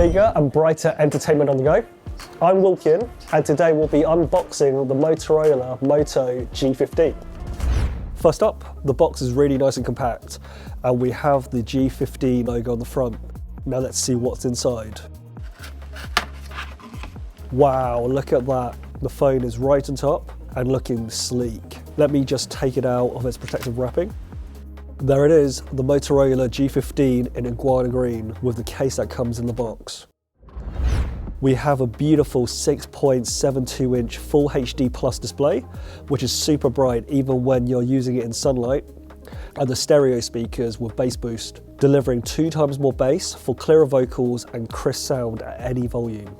bigger and brighter entertainment on the go. I'm Wilkin, and today we'll be unboxing the Motorola Moto G15. First up, the box is really nice and compact, and we have the G15 logo on the front. Now let's see what's inside. Wow, look at that. The phone is right on top and looking sleek. Let me just take it out of its protective wrapping. There it is, the Motorola G15 in iguana green with the case that comes in the box. We have a beautiful 6.72 inch Full HD Plus display, which is super bright even when you're using it in sunlight, and the stereo speakers with bass boost, delivering 2 times more bass for clearer vocals and crisp sound at any volume.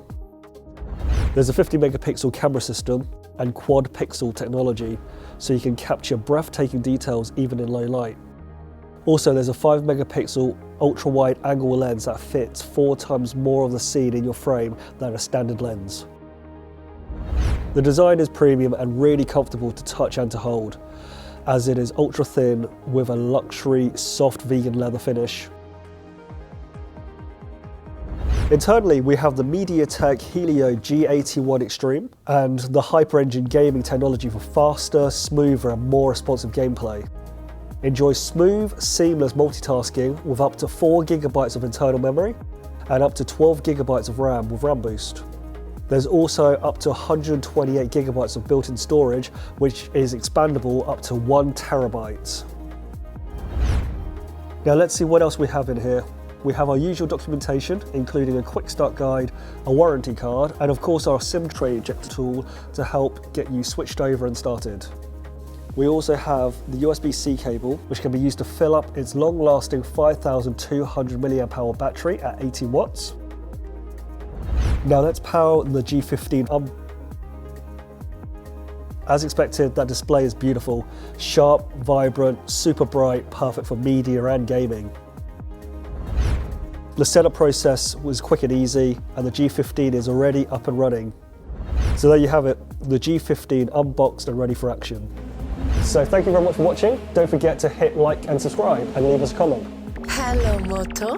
There's a 50 megapixel camera system and quad pixel technology, so you can capture breathtaking details even in low light. Also, there's a 5 megapixel ultra wide angle lens that fits 4 times more of the scene in your frame than a standard lens. The design is premium and really comfortable to touch and to hold, as it is ultra thin with a luxury soft vegan leather finish. Internally, we have the MediaTek Helio G81 Extreme and the HyperEngine gaming technology for faster, smoother and more responsive gameplay. Enjoy smooth, seamless multitasking with up to 4 GB of internal memory and up to 12 GB of RAM with RAM Boost. There's also up to 128 GB of built-in storage, which is expandable up to 1 TB. Now let's see what else we have in here. We have our usual documentation, including a quick start guide, a warranty card, and of course our SIM tray ejector tool to help get you switched over and started. We also have the USB-C cable, which can be used to fill up its long-lasting 5,200 mAh battery at 18 watts. Now let's power the G15 up. As expected, that display is beautiful, sharp, vibrant, super bright, perfect for media and gaming. The setup process was quick and easy, and the G15 is already up and running. So there you have it, the G15 unboxed and ready for action. So thank you very much for watching. Don't forget to hit like and subscribe and leave us a comment. Hello Moto.